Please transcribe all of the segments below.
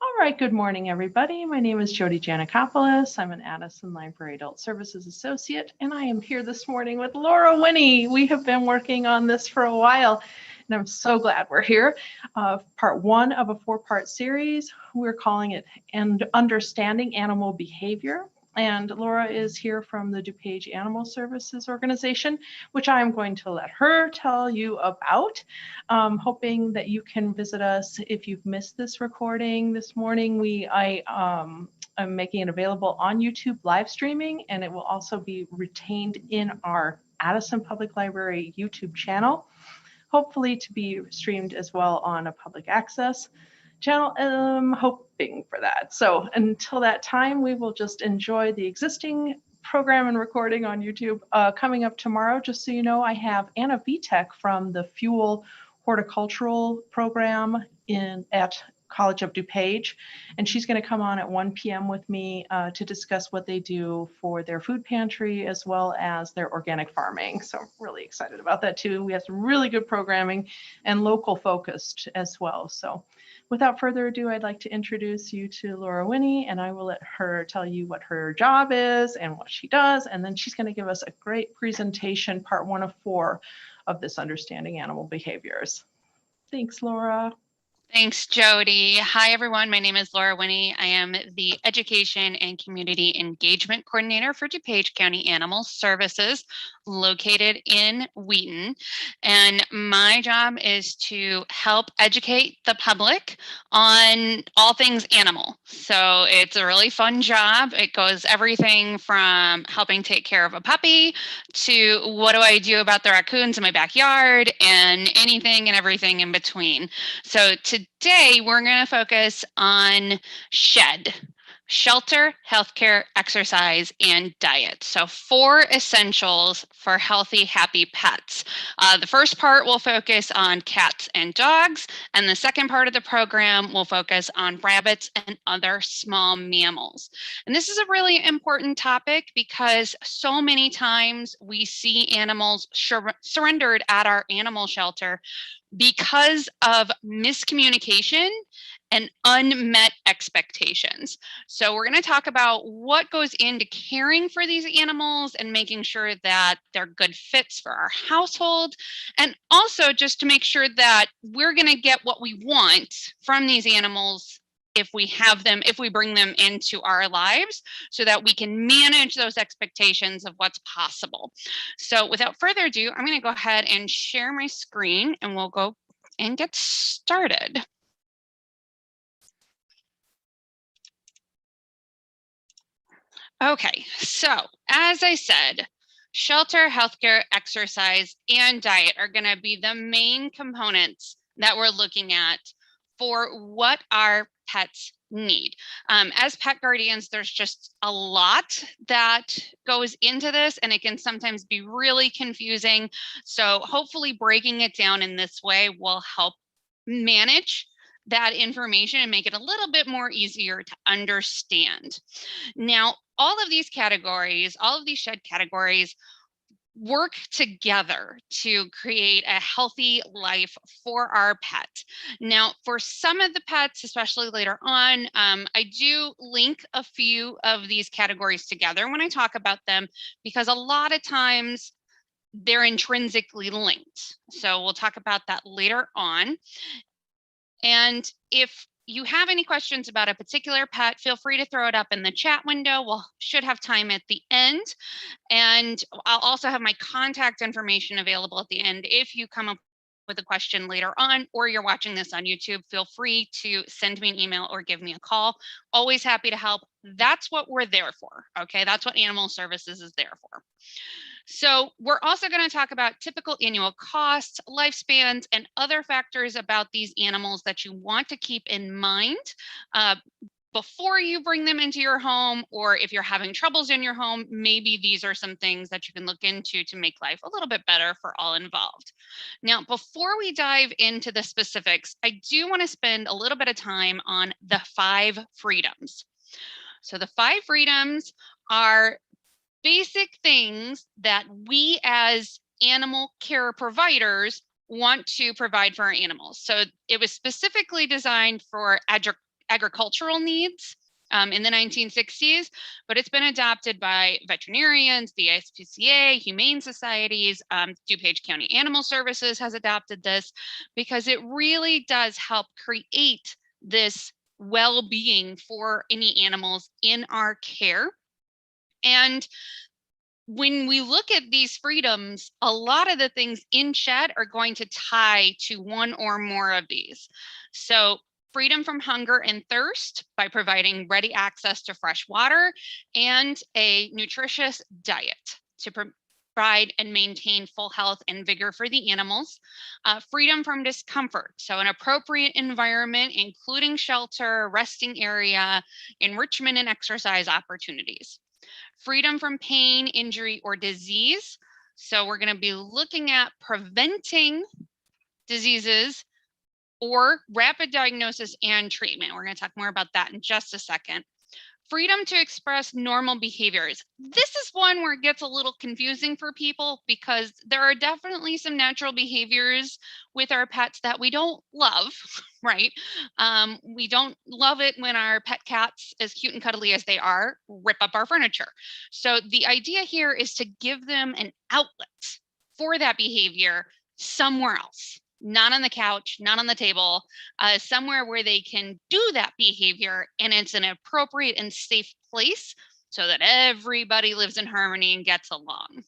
All right, good morning, everybody. My name is Jody Janikopoulos. I'm an Addison Library Adult Services Associate, and I am here this morning with Laura Winnie. We have been working on this for a while, and I'm so glad we're here. Part one of a four-part series. We're calling it Understanding Animal Behavior. And Laura is here from the DuPage Animal Services Organization, which I'm going to let her tell you about. Hoping that you can visit us if you've missed this recording this morning. I'm making it available on YouTube live streaming, and it will also be retained in our Addison Public Library YouTube channel, hopefully to be streamed as well on a public access channel. I'm hoping for that. So until that time, we will just enjoy the existing program and recording on YouTube. Coming up tomorrow, just so you know, I have Anna Vitek from the Fuel Horticultural Program at College of DuPage, and she's going to come on at 1 p.m. with me to discuss what they do for their food pantry as well as their organic farming. So I'm really excited about that too. We have some really good programming and local focused as well. So without further ado, I'd like to introduce you to Laura Winnie, and I will let her tell you what her job is and what she does, and then she's going to give us a great presentation, part one of 4 of this Understanding Animal Behaviors. Thanks, Laura. Thanks, Jody. Hi, everyone. My name is Laura Winnie. I am the Education and Community Engagement Coordinator for DuPage County Animal Services, located in Wheaton. And my job is to help educate the public on all things animal. So it's a really fun job. It goes everything from helping take care of a puppy to what do I do about the raccoons in my backyard and anything and everything in between. So today we're going to focus on S.H.E.D, shelter, healthcare, exercise, and diet. So 4 essentials for healthy, happy pets. The first part will focus on cats and dogs, and the second part of the program will focus on rabbits and other small mammals. And this is a really important topic because so many times we see animals surrendered at our animal shelter because of miscommunication and unmet expectations. So we're going to talk about what goes into caring for these animals and making sure that they're good fits for our household, and also just to make sure that we're going to get what we want from these animals if we have them, if we bring them into our lives, so that we can manage those expectations of what's possible. So without further ado, I'm going to go ahead and share my screen and we'll go and get started. Okay, so as I said, shelter, healthcare, exercise, and diet are going to be the main components that we're looking at for what our pets need. As pet guardians, there's just a lot that goes into this, and it can sometimes be really confusing. So hopefully breaking it down in this way will help manage that information and make it a little bit more easier to understand. Now, all of these categories, all of these S.H.E.D categories work together to create a healthy life for our pet. Now, for some of the pets, especially later on, I do link a few of these categories together when I talk about them, because a lot of times they're intrinsically linked. So we'll talk about that later on. And if you have any questions about a particular pet, feel free to throw it up in the chat window. We should have time at the end. And I'll also have my contact information available at the end. If you come up with a question later on, or you're watching this on YouTube, feel free to send me an email or give me a call. Always happy to help. That's what we're there for. Okay, that's what Animal Services is there for. So we're also going to talk about typical annual costs, lifespans, and other factors about these animals that you want to keep in mind before you bring them into your home, or if you're having troubles in your home, maybe these are some things that you can look into to make life a little bit better for all involved. Now, before we dive into the specifics, I do want to spend a little bit of time on the 5 freedoms. So the 5 freedoms are basic things that we as animal care providers want to provide for our animals. So it was specifically designed for agricultural needs in the 1960s, but it's been adopted by veterinarians, the ASPCA, humane societies, DuPage County Animal Services has adopted this because it really does help create this well-being for any animals in our care. And when we look at these freedoms, a lot of the things in S.H.E.D are going to tie to one or more of these. So freedom from hunger and thirst by providing ready access to fresh water and a nutritious diet to provide and maintain full health and vigor for the animals. Freedom from discomfort, so an appropriate environment, including shelter, resting area, enrichment and exercise opportunities. Freedom from pain, injury, or disease. So we're going to be looking at preventing diseases or rapid diagnosis and treatment. We're going to talk more about that in just a second. Freedom to express normal behaviors. This is one where it gets a little confusing for people because there are definitely some natural behaviors with our pets that we don't love, right? We don't love it when our pet cats, as cute and cuddly as they are, rip up our furniture. So the idea here is to give them an outlet for that behavior somewhere else. Not on the couch, not on the table, somewhere where they can do that behavior and it's an appropriate and safe place so that everybody lives in harmony and gets along.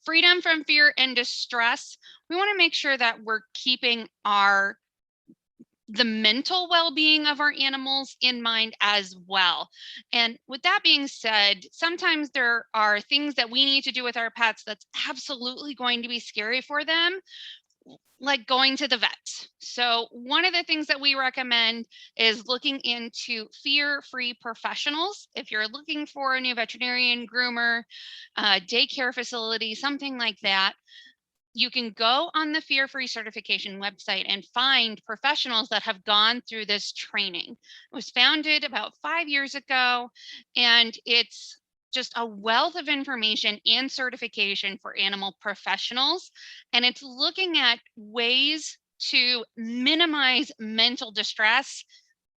Freedom from fear and distress. We want to make sure that we're keeping the mental well-being of our animals in mind as well. And with that being said, sometimes there are things that we need to do with our pets that's absolutely going to be scary for them, like going to the vet. So one of the things that we recommend is looking into fear-free professionals. If you're looking for a new veterinarian, groomer, daycare facility, something like that, you can go on the FearFree Certification website and find professionals that have gone through this training. It was founded about 5 years ago, and it's just a wealth of information and certification for animal professionals. And it's looking at ways to minimize mental distress,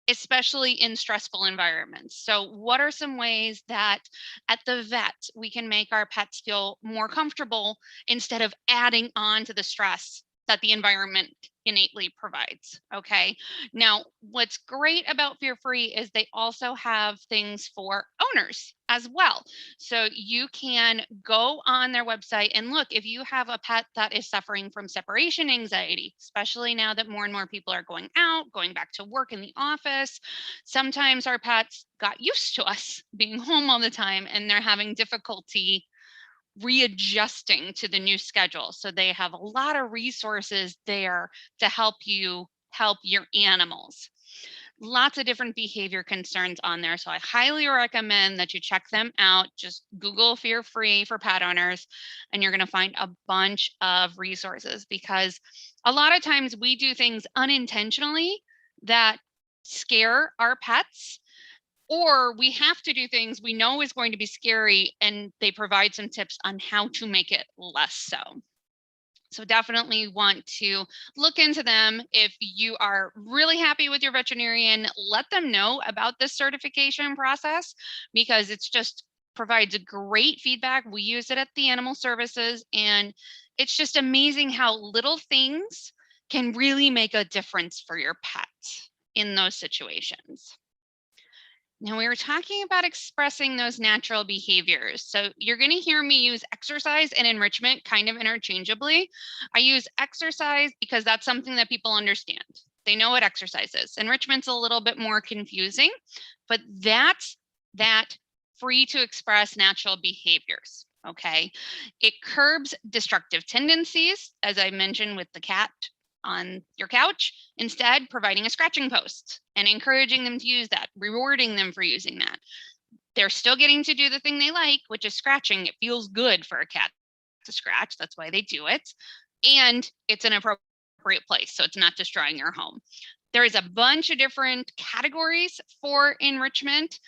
especially in stressful environments. So what are some ways that at the vet we can make our pets feel more comfortable instead of adding on to the stress that the environment innately provides? Okay. Now, what's great about FearFree is they also have things for owners as well. So you can go on their website and look, if you have a pet that is suffering from separation anxiety, especially now that more and more people are going out, going back to work in the office, sometimes our pets got used to us being home all the time and they're having difficulty readjusting to the new schedule. So they have a lot of resources there to help you help your animals. Lots of different behavior concerns on there. So I highly recommend that you check them out. Just Google FearFree for pet owners, and you're going to find a bunch of resources because a lot of times we do things unintentionally that scare our pets, or we have to do things we know is going to be scary, and they provide some tips on how to make it less so. So definitely want to look into them. If you are really happy with your veterinarian, let them know about this certification process because it's just provides a great feedback. We use it at the Animal Services, and it's just amazing how little things can really make a difference for your pet in those situations. Now, we were talking about expressing those natural behaviors. So you're going to hear me use exercise and enrichment kind of interchangeably. I use exercise because that's something that people understand. They know what exercise is. Enrichment's a little bit more confusing, but that's that free to express natural behaviors. Okay. It curbs destructive tendencies, as I mentioned with the cat on your couch, instead providing a scratching post and encouraging them to use that, rewarding them for using that. They're still getting to do the thing they like, which is scratching. It feels good for a cat to scratch. That's why they do it. And it's an appropriate place, so it's not destroying your home. There is a bunch of different categories for enrichment.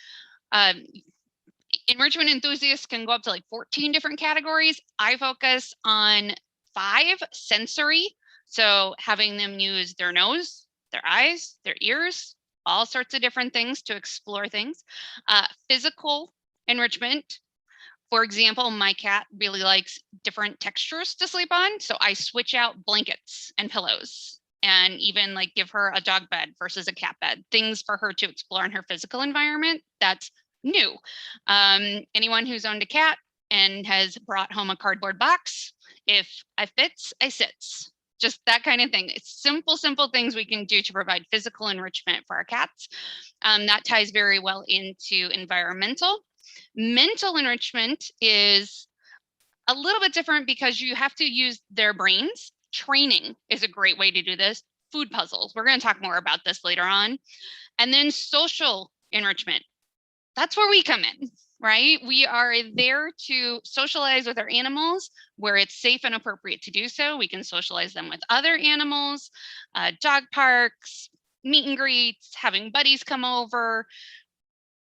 Enrichment enthusiasts can go up to like 14 different categories. I focus on 5 sensory. So having them use their nose, their eyes, their ears, all sorts of different things to explore things. Physical enrichment. For example, my cat really likes different textures to sleep on. So I switch out blankets and pillows and even like give her a dog bed versus a cat bed, things for her to explore in her physical environment. That's new. Anyone who's owned a cat and has brought home a cardboard box, if I fits, I sits. Just that kind of thing. It's simple things we can do to provide physical enrichment for our cats. That ties very well into environmental. Mental enrichment is a little bit different because you have to use their brains. Training is a great way to do this. Food puzzles. We're going to talk more about this later on. And then social enrichment. That's where we come in, right? We are there to socialize with our animals where it's safe and appropriate to do so. We can socialize them with other animals, dog parks, meet and greets, having buddies come over.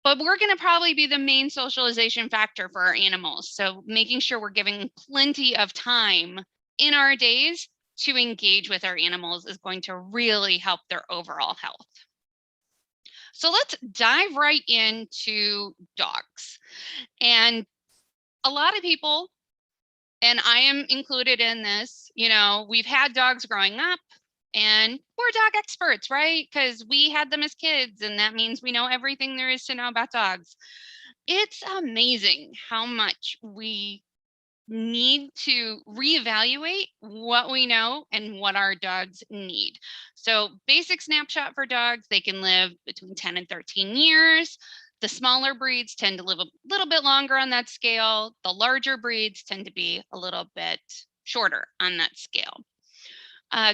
But we're going to probably be the main socialization factor for our animals. So making sure we're giving plenty of time in our days to engage with our animals is going to really help their overall health. So let's dive right into dogs. And a lot of people, and I am included in this, we've had dogs growing up and we're dog experts, right? Because we had them as kids and that means we know everything there is to know about dogs. It's amazing how much we need to reevaluate what we know and what our dogs need. So basic snapshot for dogs, they can live between 10 and 13 years. The smaller breeds tend to live a little bit longer on that scale. The larger breeds tend to be a little bit shorter on that scale.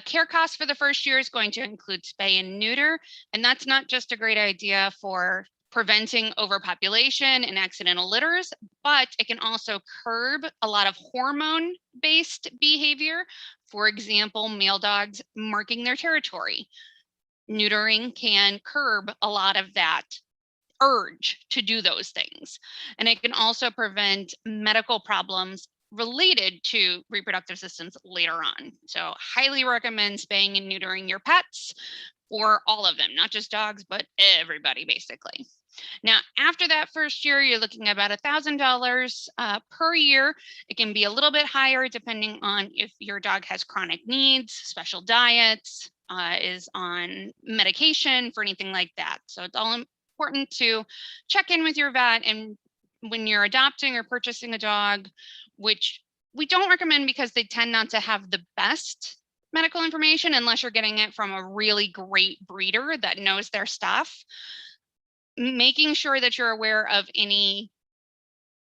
Care costs for the first year is going to include spay and neuter, and that's not just a great idea for preventing overpopulation and accidental litters, but it can also curb a lot of hormone-based behavior. For example, male dogs marking their territory. Neutering can curb a lot of that urge to do those things. And it can also prevent medical problems related to reproductive systems later on. So highly recommend spaying and neutering your pets, or all of them, not just dogs, but everybody basically. Now, after that first year, you're looking at about $1,000 per year. It can be a little bit higher depending on if your dog has chronic needs, special diets, is on medication for anything like that. So it's all important to check in with your vet and when you're adopting or purchasing a dog, which we don't recommend because they tend not to have the best medical information unless you're getting it from a really great breeder that knows their stuff. Making sure that you're aware of any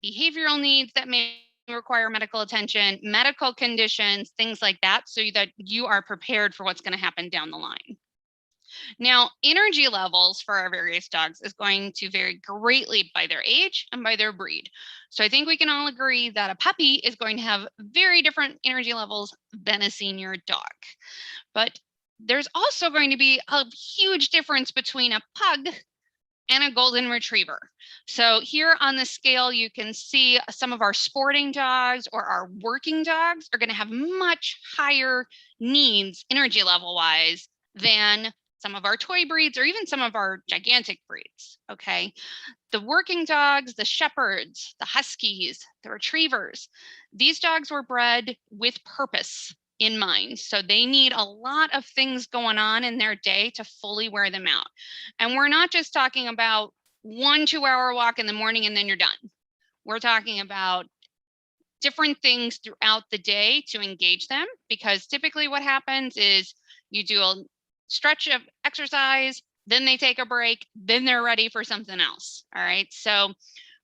behavioral needs that may require medical attention, medical conditions, things like that, so that you are prepared for what's going to happen down the line. Now, energy levels for our various dogs is going to vary greatly by their age and by their breed. So I think we can all agree that a puppy is going to have very different energy levels than a senior dog. But there's also going to be a huge difference between a pug and a golden retriever. So here on the scale, you can see some of our sporting dogs or our working dogs are going to have much higher needs energy level wise than some of our toy breeds or even some of our gigantic breeds, okay? The working dogs, the shepherds, the huskies, the retrievers, these dogs were bred with purpose in mind. So they need a lot of things going on in their day to fully wear them out. And we're not just talking about 1 2-hour walk in the morning and then you're done. We're talking about different things throughout the day to engage them, because typically what happens is you do a stretch of exercise, then they take a break, then they're ready for something else. All right. So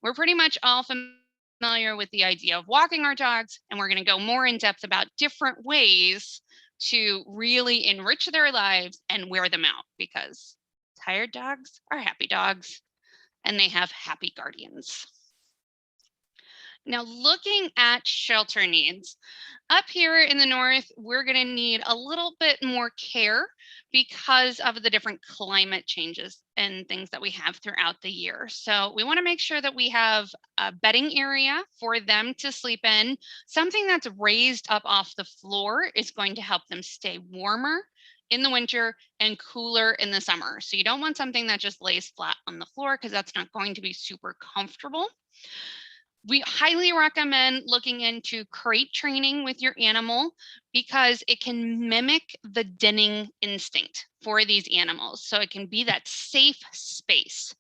we're pretty much all familiar with the idea of walking our dogs, and we're going to go more in depth about different ways to really enrich their lives and wear them out, because tired dogs are happy dogs and they have happy guardians. Now, looking at shelter needs, up here in the north, we're going to need a little bit more care because of the different climate changes and things that we have throughout the year. So we want to make sure that we have a bedding area for them to sleep in. Something that's raised up off the floor is going to help them stay warmer in the winter and cooler in the summer. So you don't want something that just lays flat on the floor because that's not going to be super comfortable. We highly recommend looking into crate training with your animal because it can mimic the denning instinct for these animals. So it can be that safe space.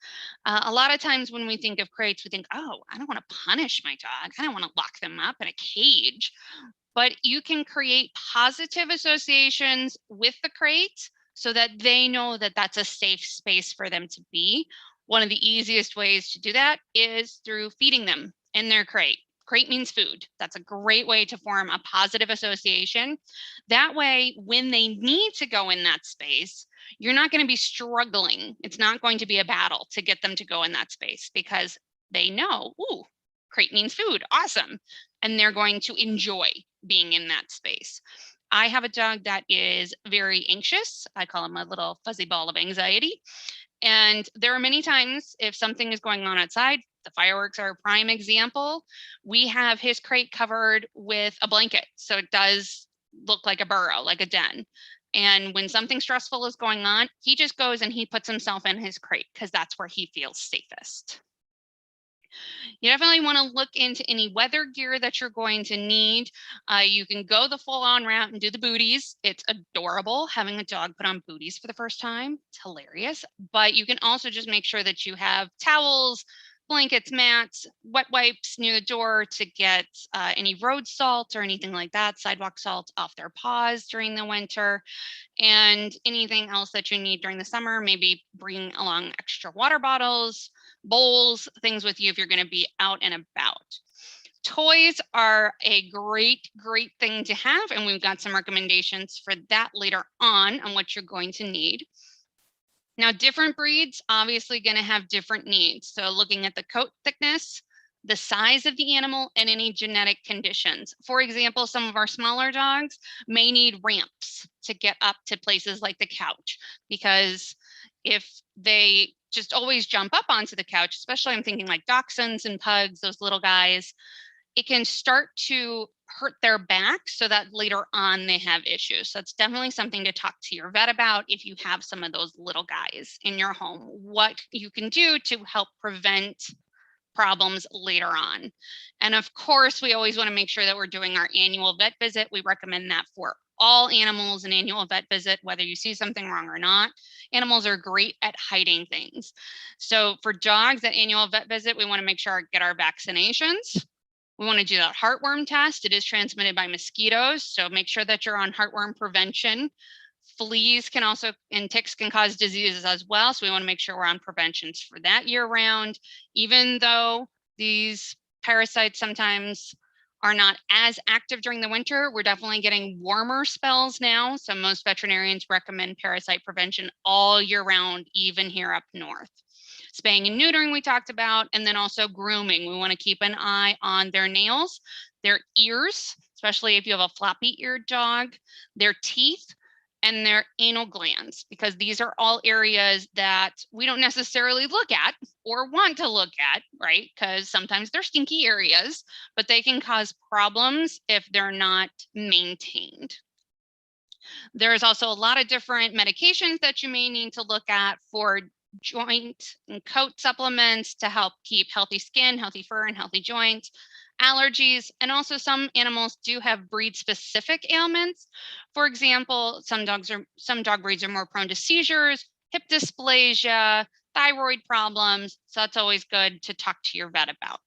A lot of times when we think of crates, we think, oh, I don't want to punish my dog. I don't want to lock them up in a cage. But you can create positive associations with the crate so that they know that that's a safe space for them to be. One of the easiest ways to do that is through feeding them in their crate. Crate means food. That's a great way to form a positive association. That way, when they need to go in that space, you're not going to be struggling. It's not going to be a battle to get them to go in that space because they know, ooh, crate means food. Awesome. And they're going to enjoy being in that space. I have a dog that is very anxious. I call him a little fuzzy ball of anxiety. And there are many times if something is going on outside, the fireworks are a prime example, we have his crate covered with a blanket. So it does look like a burrow, like a den. And when something stressful is going on, he just goes and he puts himself in his crate because that's where he feels safest. You definitely want to look into any weather gear that you're going to need. You can go the full-on route and do the booties. It's adorable having a dog put on booties for the first time. It's hilarious. But you can also just make sure that you have towels, blankets, mats, wet wipes near the door to get any road salt or anything like that, sidewalk salt off their paws during the winter, and anything else that you need during the summer. Maybe bring along extra water bottles, bowls, things with you if you're going to be out and about. Toys are a great thing to have, and we've got some recommendations for that later on what you're going to need. Now, different breeds obviously going to have different needs. So looking at the coat thickness, the size of the animal, and any genetic conditions. For example, some of our smaller dogs may need ramps to get up to places like the couch, because if they just always jump up onto the couch, especially I'm thinking like dachshunds and pugs, those little guys, it can start to hurt their back so that later on they have issues. So it's definitely something to talk to your vet about if you have some of those little guys in your home, what you can do to help prevent problems later on. And of course, we always want to make sure that we're doing our annual vet visit. We recommend that for all animals, an annual vet visit, whether you see something wrong or not. Animals are great at hiding things. So for dogs, that annual vet visit, we want to make sure get our vaccinations. We want to do that heartworm test. It is transmitted by mosquitoes, so make sure that you're on heartworm prevention. Fleas can also, and ticks can cause diseases as well, so we want to make sure we're on preventions for that year round. Even though these parasites sometimes are not as active during the winter, we're definitely getting warmer spells now, so most veterinarians recommend parasite prevention all year round, even here up north. Spaying and neutering we talked about, and then also grooming. We want to keep an eye on their nails, their ears, especially if you have a floppy-eared dog, their teeth, and their anal glands, because these are all areas that we don't necessarily look at or want to look at, right? Because sometimes they're stinky areas, but they can cause problems if they're not maintained. There's also a lot of different medications that you may need to look at for joint and coat supplements to help keep healthy skin, healthy fur, and healthy joints, allergies, and also some animals do have breed specific ailments. For example, some dog breeds are more prone to seizures, hip dysplasia, thyroid problems. So that's always good to talk to your vet about.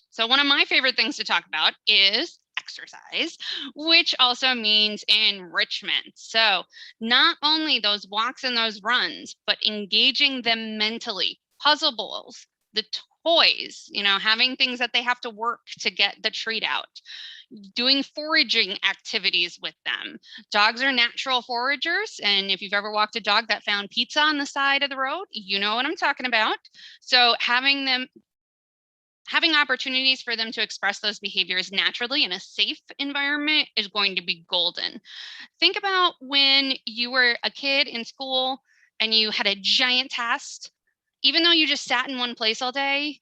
So one of my favorite things to talk about is exercise, which also means enrichment. So not only those walks and those runs, but engaging them mentally, puzzle bowls, the toys, having things that they have to work to get the treat out, doing foraging activities with them. Dogs are natural foragers. And if you've ever walked a dog that found pizza on the side of the road, you know what I'm talking about. So having opportunities for them to express those behaviors naturally in a safe environment is going to be golden. Think about when you were a kid in school and you had a giant test. Even though you just sat in one place all day,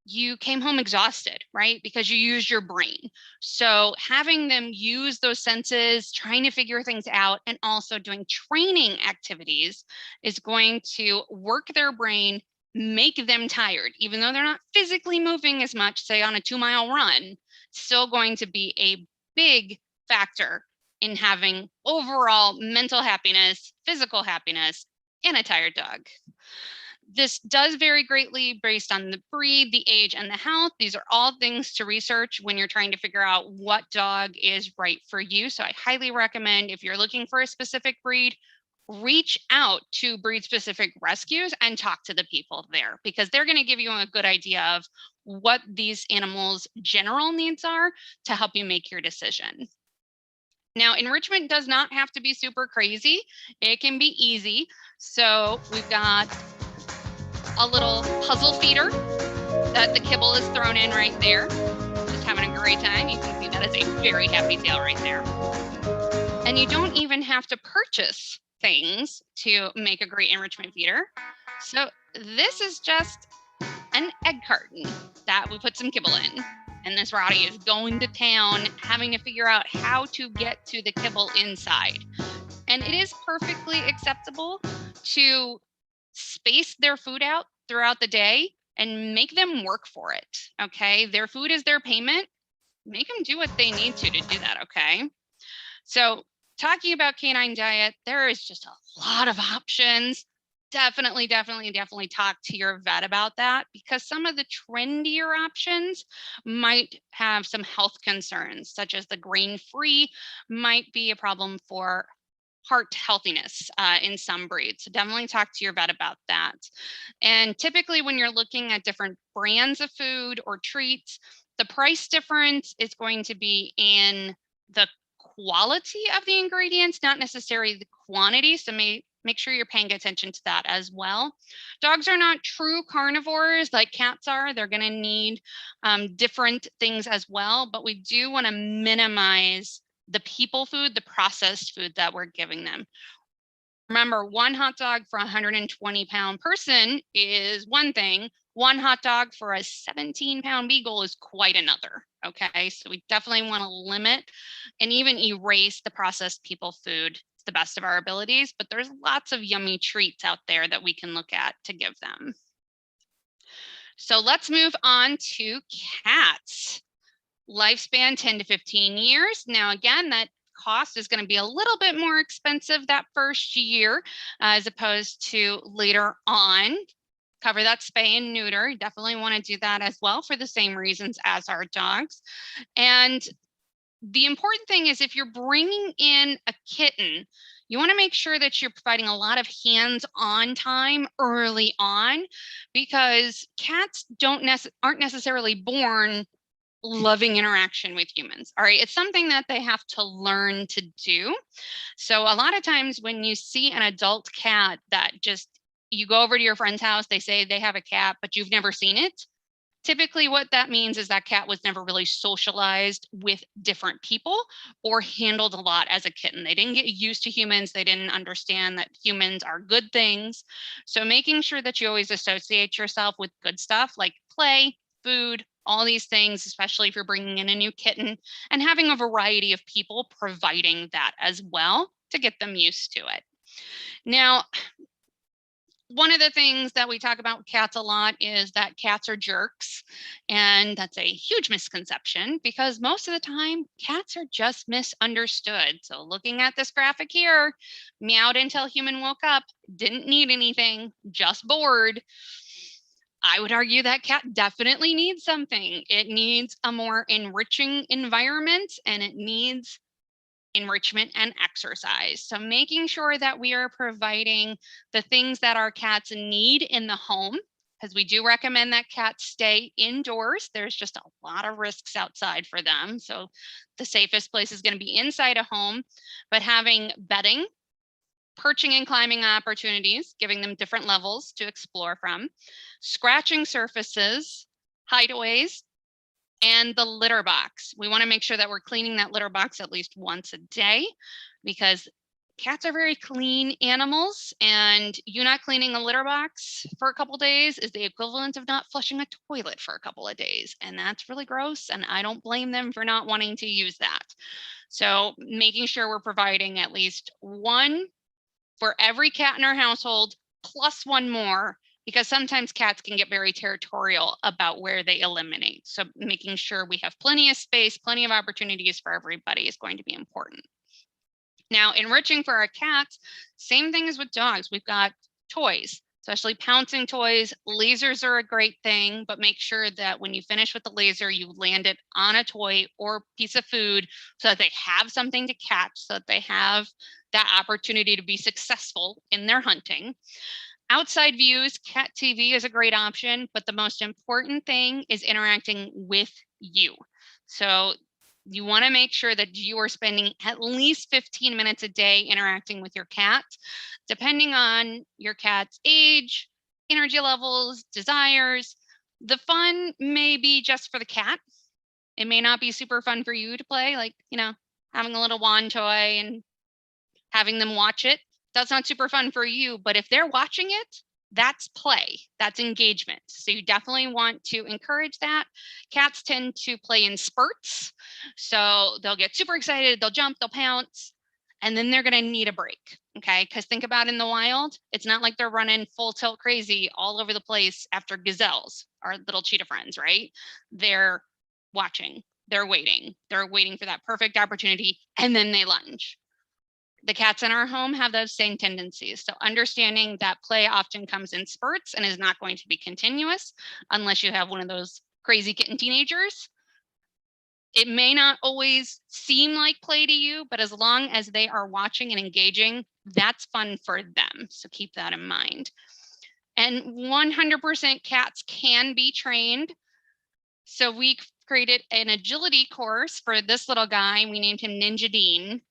you came home exhausted, right? Because you used your brain. So having them use those senses, trying to figure things out, and also doing training activities is going to work their brain, make them tired, even though they're not physically moving as much, say on a 2-mile run, still going to be a big factor in having overall mental happiness, physical happiness, and a tired dog. This does vary greatly based on the breed, the age, and the health. These are all things to research when you're trying to figure out what dog is right for you. So I highly recommend, if you're looking for a specific breed, reach out to breed-specific rescues and talk to the people there, because they're going to give you a good idea of what these animals' general needs are to help you make your decision. Now, enrichment does not have to be super crazy. It can be easy. So we've got a little puzzle feeder that the kibble is thrown in right there. Just having a great time. You can see that is a very happy tail right there. And you don't even have to purchase things to make a great enrichment feeder. So this is just an egg carton that we put some kibble in. And this Rowdy is going to town, having to figure out how to get to the kibble inside. And it is perfectly acceptable to space their food out throughout the day and make them work for it. Okay, their food is their payment. Make them do what they need to do that. Okay, so talking about canine diet, there is just a lot of options. Definitely talk to your vet about that, because some of the trendier options might have some health concerns, such as the grain-free might be a problem for heart healthiness in some breeds. So definitely talk to your vet about that. And typically when you're looking at different brands of food or treats, the price difference is going to be in the quality of the ingredients, not necessarily the quantity. So make sure you're paying attention to that as well. Dogs are not true carnivores like cats are. They're going to need different things as well, but we do want to minimize the people food, the processed food that we're giving them. Remember, one hot dog for a 120-pound person is one thing. One hot dog for a 17-pound beagle is quite another. Okay, so we definitely want to limit and even erase the processed people food to the best of our abilities, but there's lots of yummy treats out there that we can look at to give them. So let's move on to cats. Lifespan 10 to 15 years. Now, again, that cost is going to be a little bit more expensive that first year as opposed to later on. Cover that spay and neuter. You definitely want to do that as well for the same reasons as our dogs. And the important thing is, if you're bringing in a kitten, you want to make sure that you're providing a lot of hands-on time early on, because cats aren't necessarily born loving interaction with humans. All right, it's something that they have to learn to do. So a lot of times when you see an adult cat that you go over to your friend's house, they say they have a cat, but you've never seen it. Typically what that means is that cat was never really socialized with different people or handled a lot as a kitten. They didn't get used to humans. They didn't understand that humans are good things. So making sure that you always associate yourself with good stuff like play, food, all these things, especially if you're bringing in a new kitten, and having a variety of people providing that as well to get them used to it. Now, one of the things that we talk about with cats a lot is that cats are jerks, and that's a huge misconception, because most of the time cats are just misunderstood. So looking at this graphic here, meowed until human woke up, didn't need anything, just bored. I would argue that cat definitely needs something. It needs a more enriching environment, and it needs enrichment and exercise. So making sure that we are providing the things that our cats need in the home, because we do recommend that cats stay indoors. There's just a lot of risks outside for them. So the safest place is going to be inside a home, but having bedding, perching and climbing opportunities, giving them different levels to explore from, scratching surfaces, hideaways, and the litter box. We want to make sure that we're cleaning that litter box at least once a day, because cats are very clean animals, and you not cleaning a litter box for a couple days is the equivalent of not flushing a toilet for a couple of days. And that's really gross. And I don't blame them for not wanting to use that. So making sure we're providing at least one for every cat in our household, plus one more, because sometimes cats can get very territorial about where they eliminate. So making sure we have plenty of space, plenty of opportunities for everybody is going to be important. Now, enriching for our cats, same thing as with dogs. We've got toys, especially pouncing toys. Lasers are a great thing, but make sure that when you finish with the laser, you land it on a toy or piece of food so that they have something to catch, so that they have that opportunity to be successful in their hunting. Outside views, cat TV is a great option, but the most important thing is interacting with you. So you want to make sure that you are spending at least 15 minutes a day interacting with your cat, depending on your cat's age, energy levels, desires. The fun may be just for the cat. It may not be super fun for you to play, like, having a little wand toy and having them watch it. That's not super fun for you, but if they're watching it, that's play, that's engagement. So you definitely want to encourage that. Cats tend to play in spurts. So they'll get super excited, they'll jump, they'll pounce, and then they're gonna need a break, okay? Because think about in the wild, it's not like they're running full tilt crazy all over the place after gazelles, our little cheetah friends, right? They're watching, they're waiting for that perfect opportunity, and then they lunge. The cats in our home have those same tendencies. So understanding that play often comes in spurts and is not going to be continuous unless you have one of those crazy kitten teenagers. It may not always seem like play to you, but as long as they are watching and engaging, that's fun for them. So keep that in mind. And 100% cats can be trained. So we created an agility course for this little guy. We named him Ninja Dean.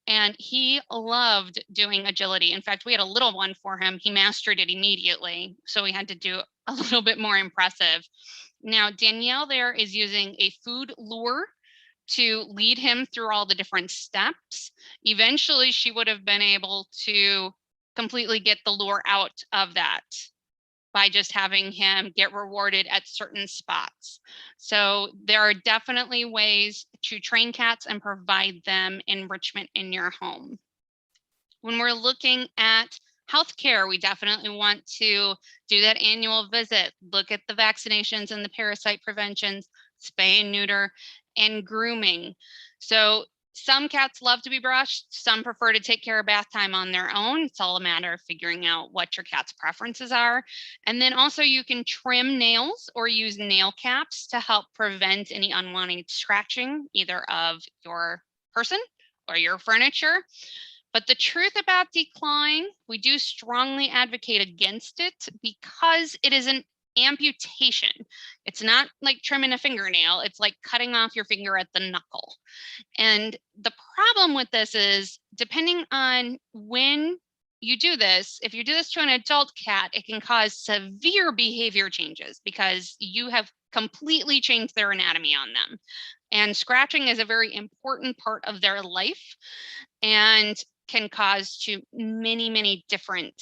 And he loved doing agility. In fact, we had a little one for him. He mastered it immediately. So we had to do a little bit more impressive. Now, Danielle there is using a food lure to lead him through all the different steps. Eventually, she would have been able to completely get the lure out of that by just having him get rewarded at certain spots. So there are definitely ways to train cats and provide them enrichment in your home. When we're looking at healthcare, we definitely want to do that annual visit, look at the vaccinations and the parasite preventions, spay and neuter, and grooming. So some cats love to be brushed. Some prefer to take care of bath time on their own. It's all a matter of figuring out what your cat's preferences are. And then also you can trim nails or use nail caps to help prevent any unwanted scratching, either of your person or your furniture. But the truth about declawing, we do strongly advocate against it because it is an amputation. It's not like trimming a fingernail. It's like cutting off your finger at the knuckle. And the problem with this is, depending on when you do this, if you do this to an adult cat, it can cause severe behavior changes because you have completely changed their anatomy on them. And scratching is a very important part of their life and can cause to many different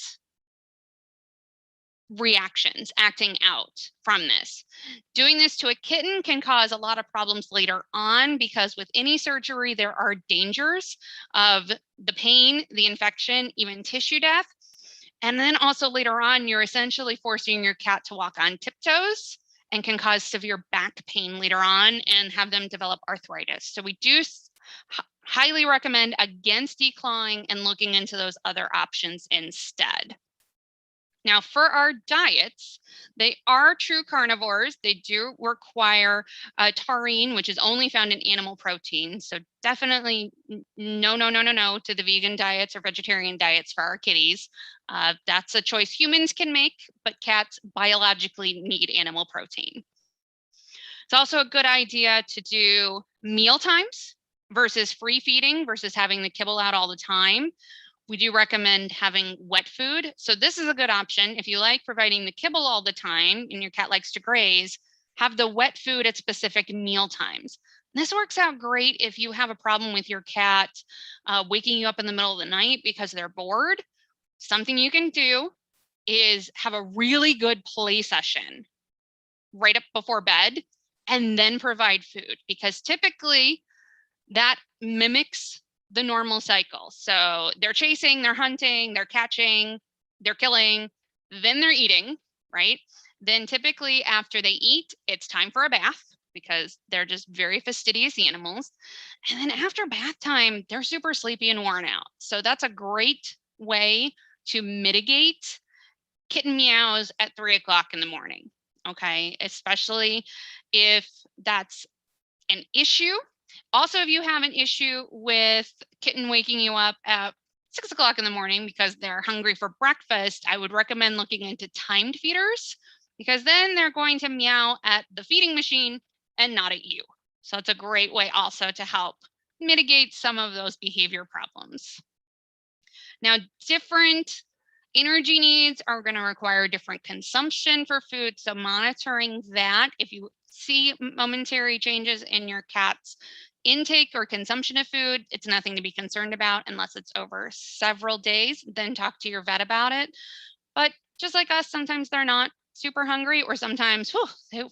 reactions acting out from this. Doing this to a kitten can cause a lot of problems later on because with any surgery, there are dangers of the pain, the infection, even tissue death. And then also later on, you're essentially forcing your cat to walk on tiptoes and can cause severe back pain later on and have them develop arthritis. So we do highly recommend against declawing and looking into those other options instead. Now, for our diets, they are true carnivores. They do require taurine, which is only found in animal protein. So definitely no to the vegan diets or vegetarian diets for our kitties. That's a choice humans can make, but cats biologically need animal protein. It's also a good idea to do meal times versus free feeding versus having the kibble out all the time. We do recommend having wet food. So this is a good option. If you like providing the kibble all the time and your cat likes to graze, have the wet food at specific meal times. This works out great if you have a problem with your cat waking you up in the middle of the night because they're bored. Something you can do is have a really good play session right up before bed and then provide food, because typically that mimics the normal cycle. So they're chasing, they're hunting, they're catching, they're killing, then they're eating, right? Then typically after they eat, it's time for a bath because they're just very fastidious animals. And then after bath time, they're super sleepy and worn out. So that's a great way to mitigate kitten meows at 3 o'clock in the morning. Okay, especially if that's an issue. Also, if you have an issue with kitten waking you up at 6 o'clock in the morning because they're hungry for breakfast, I would recommend looking into timed feeders, because then they're going to meow at the feeding machine and not at you. So it's a great way also to help mitigate some of those behavior problems. Now, different energy needs are going to require different consumption for food. So monitoring that, if you see momentary changes in your cat's intake or consumption of food, it's nothing to be concerned about unless it's over several days. Then talk to your vet about it. But just like us, sometimes they're not super hungry, or sometimes, it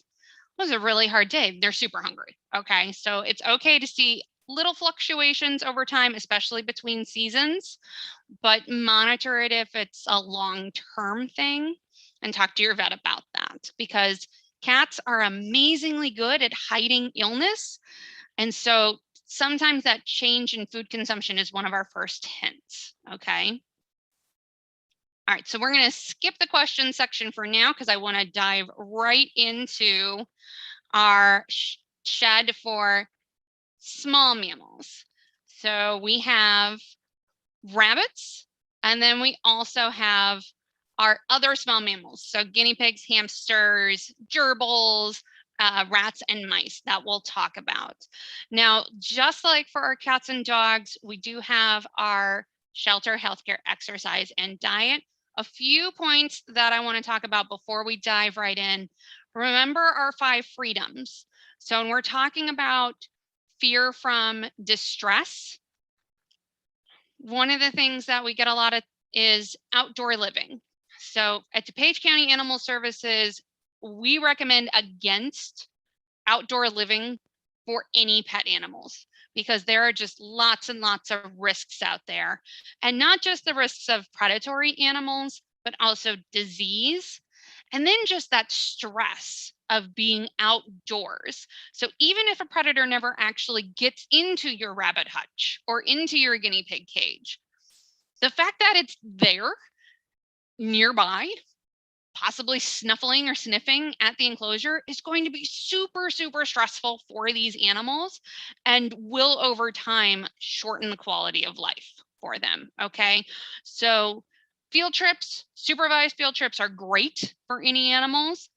was a really hard day, they're super hungry. Okay, so it's okay to see little fluctuations over time, especially between seasons, but monitor it if it's a long-term thing and talk to your vet about that, because cats are amazingly good at hiding illness. And so sometimes that change in food consumption is one of our first hints. Okay. All right, so we're going to skip the question section for now because I want to dive right into our S.H.E.D for small mammals. So we have rabbits, and then we also have our other small mammals. So guinea pigs, hamsters, gerbils, rats, and mice that we'll talk about. Now, just like for our cats and dogs, we do have our shelter, healthcare, exercise, and diet. A few points that I want to talk about before we dive right in. Remember our 5 freedoms. So when we're talking about fear from distress, one of the things that we get a lot of is outdoor living. So at DuPage County Animal Services, we recommend against outdoor living for any pet animals, because there are just lots and lots of risks out there. And not just the risks of predatory animals, but also disease. And then just that stress of being outdoors. So even if a predator never actually gets into your rabbit hutch or into your guinea pig cage, the fact that it's there nearby, possibly snuffling or sniffing at the enclosure, is going to be super, super stressful for these animals and will over time shorten the quality of life for them. Okay, so field trips, supervised field trips, are great for any animals,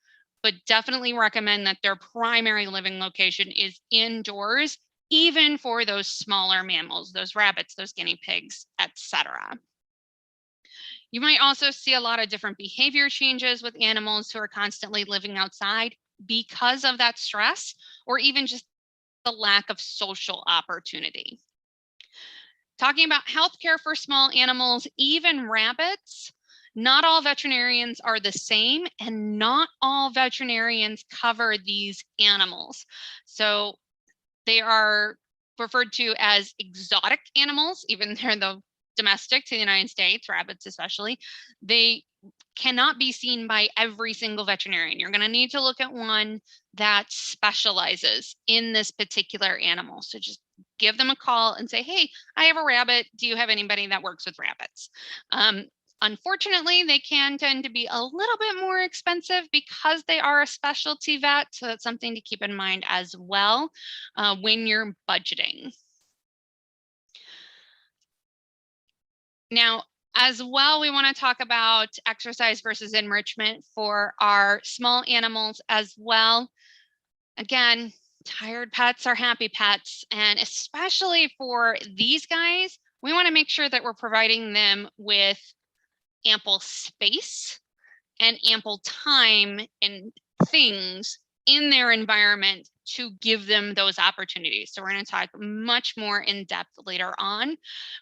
but definitely recommend that their primary living location is indoors, even for those smaller mammals, those rabbits, those guinea pigs, etc. You might also see a lot of different behavior changes with animals who are constantly living outside because of that stress, or even just the lack of social opportunity. Talking about healthcare for small animals, even rabbits, not all veterinarians are the same, and not all veterinarians cover these animals. So they are referred to as exotic animals, even they're the domestic to the United States, rabbits especially. They cannot be seen by every single veterinarian. You're going to need to look at one that specializes in this particular animal. So just give them a call and say, hey, I have a rabbit. Do you have anybody that works with rabbits? Unfortunately, they can tend to be a little bit more expensive because they are a specialty vet. So that's something to keep in mind as well when you're budgeting. Now, as well, we want to talk about exercise versus enrichment for our small animals as well. Again, tired pets are happy pets. And especially for these guys, we want to make sure that we're providing them with ample space and ample time and things in their environment to give them those opportunities. So we're going to talk much more in depth later on,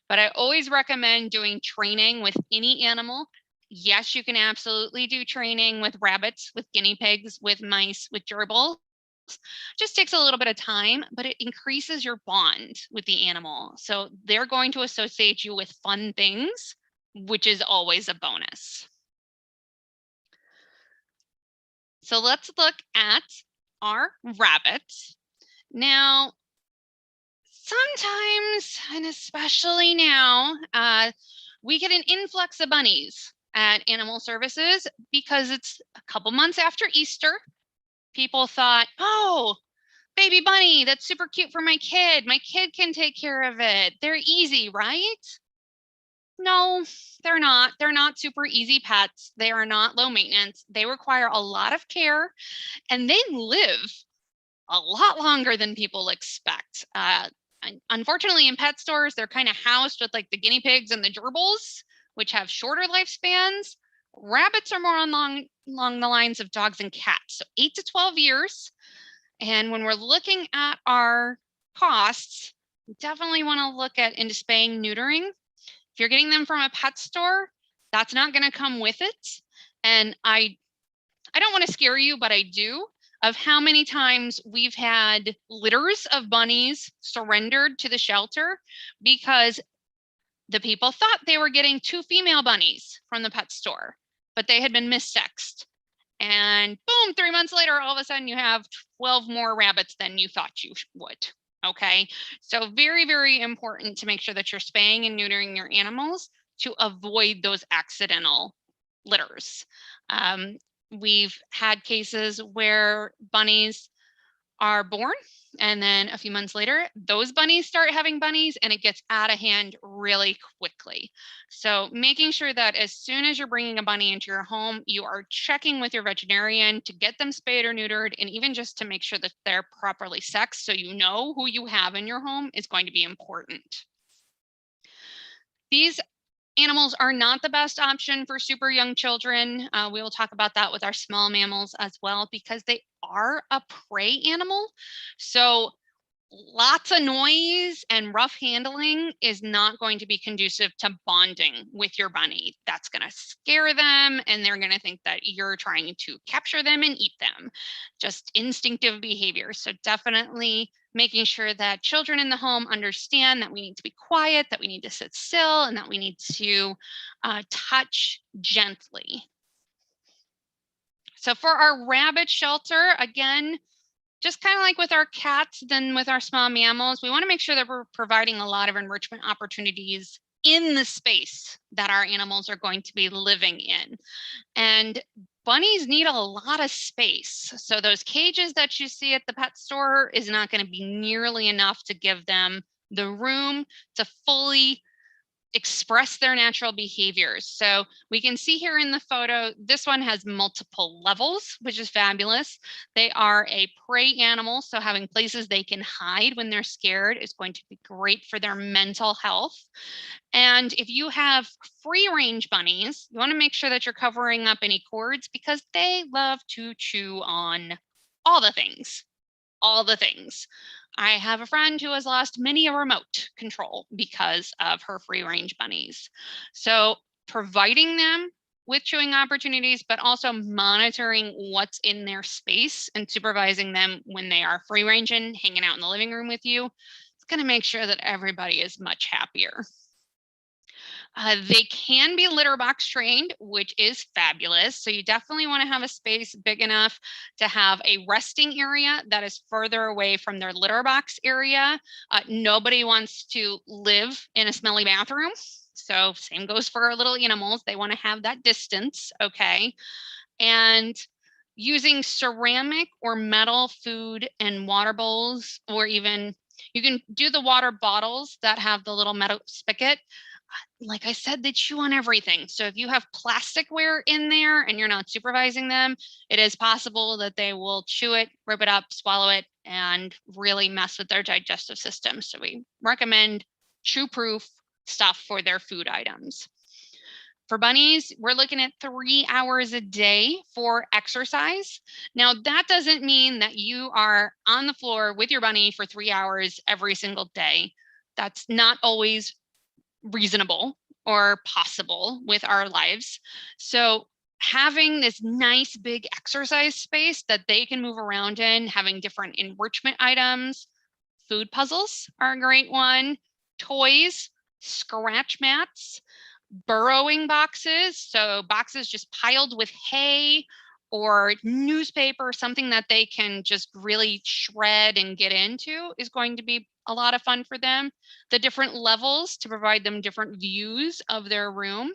but I always recommend doing training with any animal. Yes, you can absolutely do training with rabbits, with guinea pigs, with mice, with gerbils. Just takes a little bit of time, but it increases your bond with the animal. So they're going to associate you with fun things, which is always a bonus. So let's look at our rabbits. Now, sometimes, and especially now, we get an influx of bunnies at Animal Services because it's a couple months after Easter. People thought, oh, baby bunny, that's super cute for my kid. My kid can take care of it. They're easy, right? No, they're not. They're not super easy pets. They are not low maintenance. They require a lot of care, and they live a lot longer than people expect. Unfortunately, in pet stores, they're kind of housed with like the guinea pigs and the gerbils, which have shorter lifespans. Rabbits are more along the lines of dogs and cats, so 8 to 12 years. And when we're looking at our costs, we definitely want to look at into spaying, neutering. If you're getting them from a pet store, that's not going to come with it. And I don't want to scare you, but I do, of how many times we've had litters of bunnies surrendered to the shelter because the people thought they were getting 2 female bunnies from the pet store, but they had been missexed. And boom, 3 months later, all of a sudden you have 12 more rabbits than you thought you would. Okay, so very, very important to make sure that you're spaying and neutering your animals to avoid those accidental litters. We've had cases where bunnies are born, and then a few months later, those bunnies start having bunnies, and it gets out of hand really quickly. So making sure that as soon as you're bringing a bunny into your home, you are checking with your veterinarian to get them spayed or neutered, and even just to make sure that they're properly sexed so you know who you have in your home is going to be important. These animals are not the best option for super young children. We will talk about that with our small mammals as well, because they are a prey animal. So lots of noise and rough handling is not going to be conducive to bonding with your bunny. That's going to scare them, and they're going to think that you're trying to capture them and eat them. Just instinctive behavior. So definitely making sure that children in the home understand that we need to be quiet, that we need to sit still, and that we need to touch gently. So for our rabbit shelter, again, just kind of like with our cats, then with our small mammals, we want to make sure that we're providing a lot of enrichment opportunities in the space that our animals are going to be living in. And bunnies need a lot of space. So those cages that you see at the pet store is not going to be nearly enough to give them the room to fully express their natural behaviors. So we can see here in the photo, this one has multiple levels, which is fabulous. They are a prey animal, so having places they can hide when they're scared is going to be great for their mental health. And if you have free range bunnies, you want to make sure that you're covering up any cords because they love to chew on all the things. All the things. I have a friend who has lost many a remote control because of her free range bunnies. So providing them with chewing opportunities, but also monitoring what's in their space and supervising them when they are free range and hanging out in the living room with you, it's going to make sure that everybody is much happier. They can be litter box trained, which is fabulous. So you definitely want to have a space big enough to have a resting area that is further away from their litter box area. Nobody wants to live in a smelly bathroom. So same goes for our little animals. They want to have that distance, okay? And using ceramic or metal food and water bowls, or even you can do the water bottles that have the little metal spigot. Like I said, they chew on everything. So if you have plasticware in there and you're not supervising them, it is possible that they will chew it, rip it up, swallow it, and really mess with their digestive system. So we recommend chew-proof stuff for their food items. For bunnies, we're looking at 3 hours a day for exercise. Now, that doesn't mean that you are on the floor with your bunny for 3 hours every single day. That's not always reasonable or possible with our lives. So having this nice big exercise space that they can move around in, having different enrichment items, food puzzles are a great one, toys, scratch mats, burrowing boxes, so boxes just piled with hay or newspaper, something that they can just really shred and get into is going to be a lot of fun for them. The different levels to provide them different views of their room.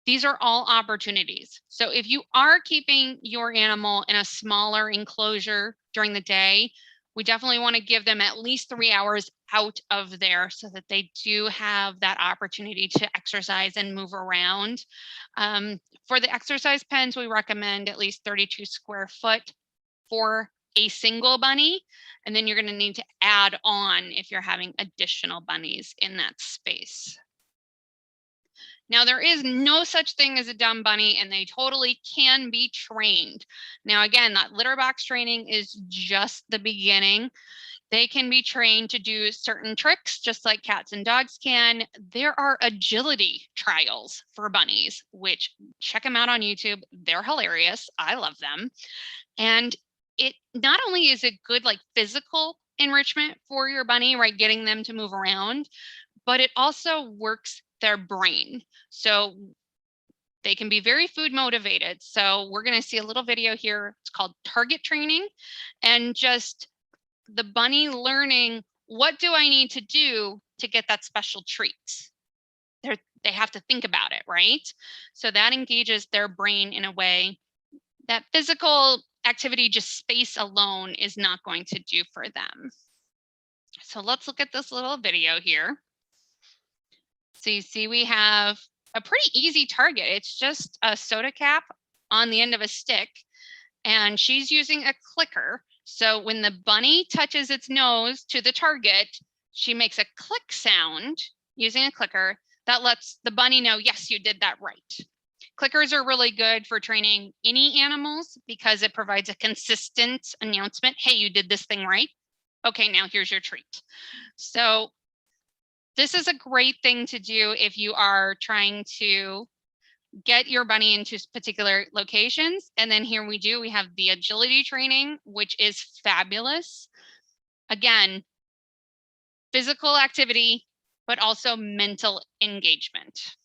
These are all opportunities. So if you are keeping your animal in a smaller enclosure during the day, we definitely want to give them at least 3 hours out of there so that they do have that opportunity to exercise and move around. For the exercise pens, we recommend at least 32 square foot for a single bunny. And then you're going to need to add on if you're having additional bunnies in that space. Now, there is no such thing as a dumb bunny, and they totally can be trained. Now, again, that litter box training is just the beginning. They can be trained to do certain tricks, just like cats and dogs can. There are agility trials for bunnies, which check them out on YouTube. They're hilarious. I love them. And it not only is it good like physical enrichment for your bunny, right, getting them to move around, but it also works their brain. So they can be very food motivated. So we're going to see a little video here. It's called target training, and just the bunny learning, what do I need to do to get that special treat? They have to think about it, right? So that engages their brain in a way that physical activity, just space alone, is not going to do for them. So let's look at this little video here. So you see we have a pretty easy target. It's just a soda cap on the end of a stick, and she's using a clicker. So when the bunny touches its nose to the target, she makes a click sound using a clicker that lets the bunny know, yes, you did that right. Clickers are really good for training any animals because it provides a consistent announcement. Hey, you did this thing right. Okay, now here's your treat. So this is a great thing to do if you are trying to get your bunny into particular locations. And then here we have the agility training, which is fabulous. Again, physical activity, but also mental engagement.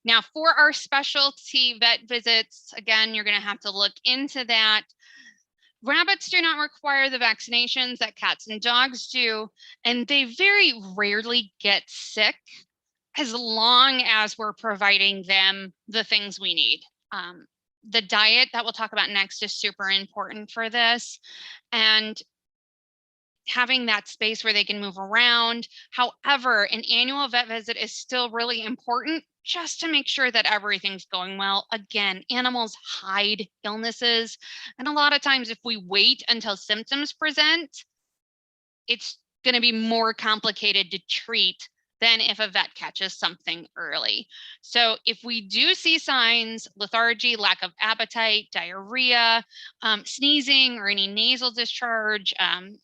Now for our specialty vet visits, again, you're going to have to look into that. Rabbits do not require the vaccinations that cats and dogs do, and they very rarely get sick as long as we're providing them the things we need. The diet that we'll talk about next is super important for this, and having that space where they can move around. However, an annual vet visit is still really important just to make sure that everything's going well. Again, animals hide illnesses, and a lot of times if we wait until symptoms present, it's going to be more complicated to treat than if a vet catches something early. So if we do see signs, lethargy, lack of appetite, diarrhea, sneezing, or any nasal discharge,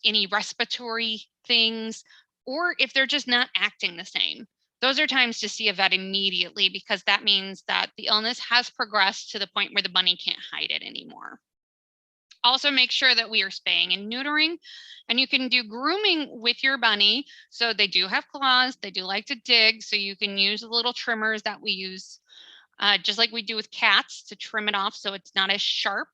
any respiratory things, or if they're just not acting the same, those are times to see a vet immediately, because that means that the illness has progressed to the point where the bunny can't hide it anymore. Also make sure that we are spaying and neutering, and you can do grooming with your bunny. So they do have claws, they do like to dig, so you can use the little trimmers that we use, just like we do with cats, to trim it off so it's not as sharp.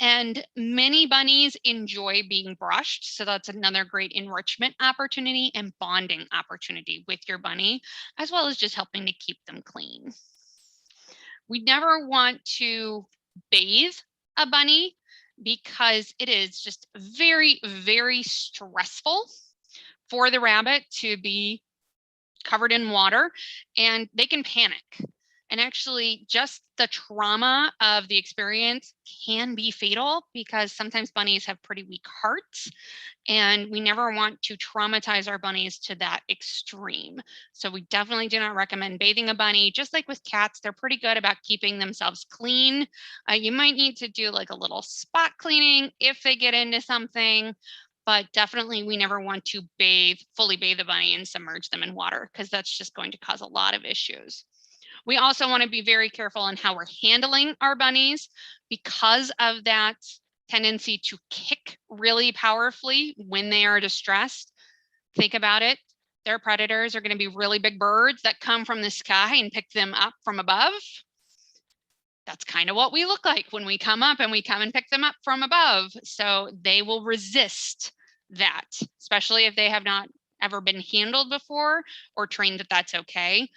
And many bunnies enjoy being brushed, so that's another great enrichment opportunity and bonding opportunity with your bunny, as well as just helping to keep them clean. We never want to bathe a bunny, because it is just very, very stressful for the rabbit to be covered in water, and they can panic. And actually, just the trauma of the experience can be fatal because sometimes bunnies have pretty weak hearts. And we never want to traumatize our bunnies to that extreme. So we definitely do not recommend bathing a bunny. Just like with cats, they're pretty good about keeping themselves clean. You might need to do like a little spot cleaning if they get into something, but definitely we never want to fully bathe a bunny and submerge them in water because that's just going to cause a lot of issues. We also want to be very careful in how we're handling our bunnies because of that tendency to kick really powerfully when they are distressed. Think about it. Their predators are going to be really big birds that come from the sky and pick them up from above. That's kind of what we look like when we come up and we come and pick them up from above. So they will resist that, especially if they have not ever been handled before or trained that that's okay.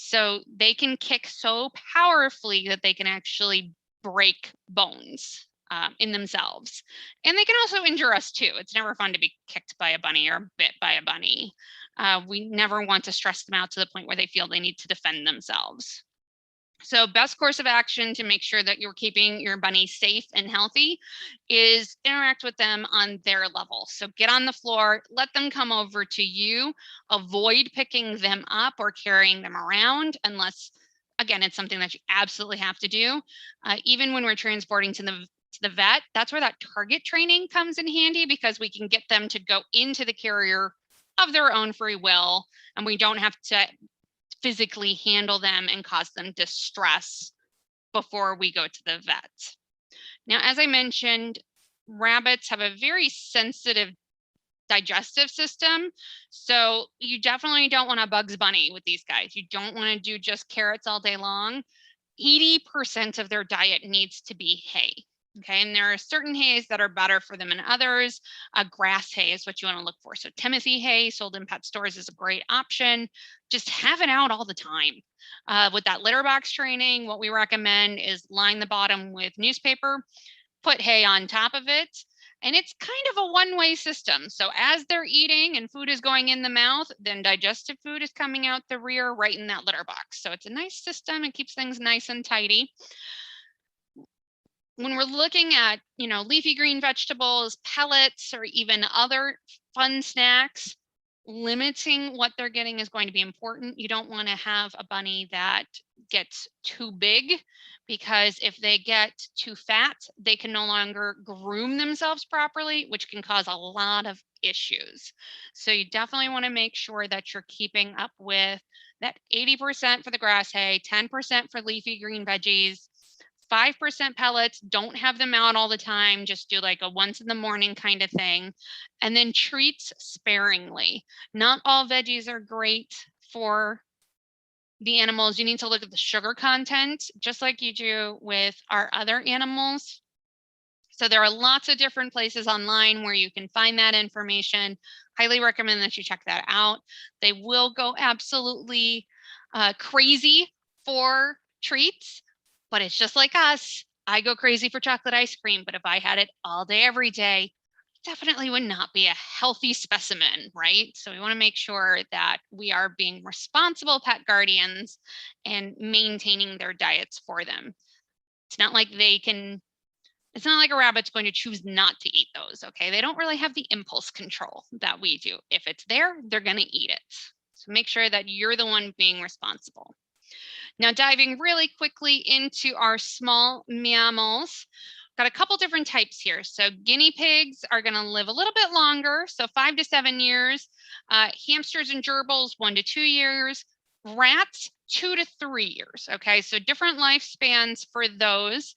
So they can kick so powerfully that they can actually break bones in themselves. And they can also injure us too. It's never fun to be kicked by a bunny or bit by a bunny. We never want to stress them out to the point where they feel they need to defend themselves. So best course of action to make sure that you're keeping your bunny safe and healthy is interact with them on their level. So get on the floor, let them come over to you, avoid picking them up or carrying them around unless, again, it's something that you absolutely have to do. Even when we're transporting to the vet, that's where that target training comes in handy because we can get them to go into the carrier of their own free will, and we don't have to physically handle them and cause them distress before we go to the vet. Now, as I mentioned, rabbits have a very sensitive digestive system. So you definitely don't want a Bugs Bunny with these guys. You don't want to do just carrots all day long. 80% of their diet needs to be hay. Okay, and there are certain hays that are better for them than others. Grass hay is what you want to look for. So Timothy hay sold in pet stores is a great option. Just have it out all the time. With that litter box training, what we recommend is line the bottom with newspaper, put hay on top of it, and it's kind of a one-way system. So as they're eating and food is going in the mouth, then digestive food is coming out the rear right in that litter box. So it's a nice system. It keeps things nice and tidy. When we're looking at, leafy green vegetables, pellets, or even other fun snacks, limiting what they're getting is going to be important. You don't want to have a bunny that gets too big because if they get too fat, they can no longer groom themselves properly, which can cause a lot of issues. So you definitely want to make sure that you're keeping up with that 80% for the grass hay, 10% for leafy green veggies, 5% pellets, don't have them out all the time, just do like a once in the morning kind of thing. And then treats sparingly. Not all veggies are great for the animals. You need to look at the sugar content, just like you do with our other animals. So there are lots of different places online where you can find that information. Highly recommend that you check that out. They will go absolutely crazy for treats. But it's just like us. I go crazy for chocolate ice cream, but if I had it all day, every day, definitely would not be a healthy specimen, right? So we want to make sure that we are being responsible pet guardians and maintaining their diets for them. It's not like it's not like a rabbit's going to choose not to eat those, okay? They don't really have the impulse control that we do. If it's there, they're going to eat it. So make sure that you're the one being responsible. Now, diving really quickly into our small mammals, got a couple different types here. So guinea pigs are going to live a little bit longer, so 5 to 7 years. Hamsters and gerbils, 1 to 2 years. Rats, 2 to 3 years. Okay, so different lifespans for those.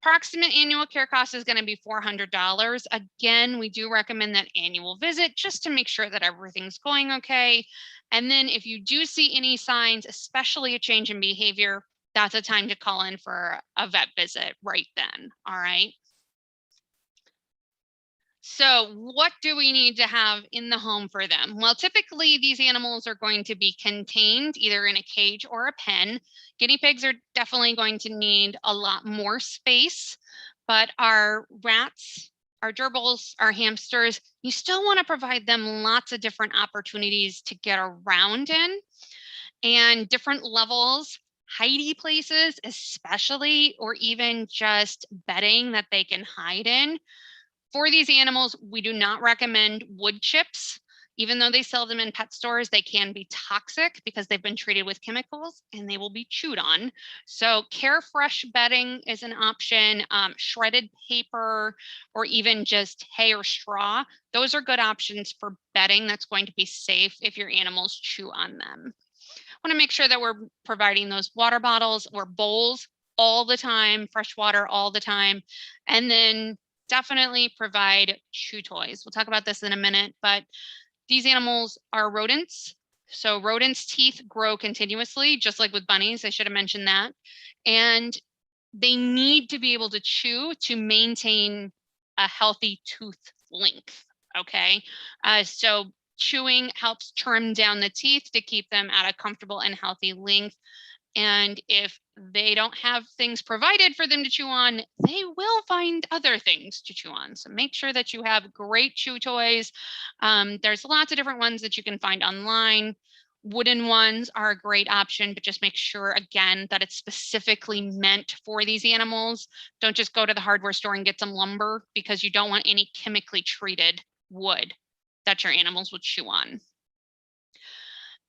Approximate annual care cost is going to be $400. Again, we do recommend that annual visit just to make sure that everything's going okay. And then if you do see any signs, especially a change in behavior, that's a time to call in for a vet visit right then. All right. So what do we need to have in the home for them? Well, typically these animals are going to be contained either in a cage or a pen. Guinea pigs are definitely going to need a lot more space, but our rats, our gerbils, our hamsters, you still want to provide them lots of different opportunities to get around in and different levels hidey places, especially, or even just bedding that they can hide in. For these animals, we do not recommend wood chips. Even though they sell them in pet stores, they can be toxic because they've been treated with chemicals and they will be chewed on. So Carefresh bedding is an option, shredded paper, or even just hay or straw. Those are good options for bedding that's going to be safe if your animals chew on them. Want to make sure that we're providing those water bottles or bowls all the time, fresh water all the time, and then definitely provide chew toys. We'll talk about this in a minute, but these animals are rodents. So rodents' teeth grow continuously, just like with bunnies. I should have mentioned that. And they need to be able to chew to maintain a healthy tooth length. Okay. So chewing helps trim down the teeth to keep them at a comfortable and healthy length. And if they don't have things provided for them to chew on, they will find other things to chew on. So make sure that you have great chew toys. There's lots of different ones that you can find online. Wooden ones are a great option, but just make sure, again, that it's specifically meant for these animals. Don't just go to the hardware store and get some lumber, because you don't want any chemically treated wood that your animals will chew on.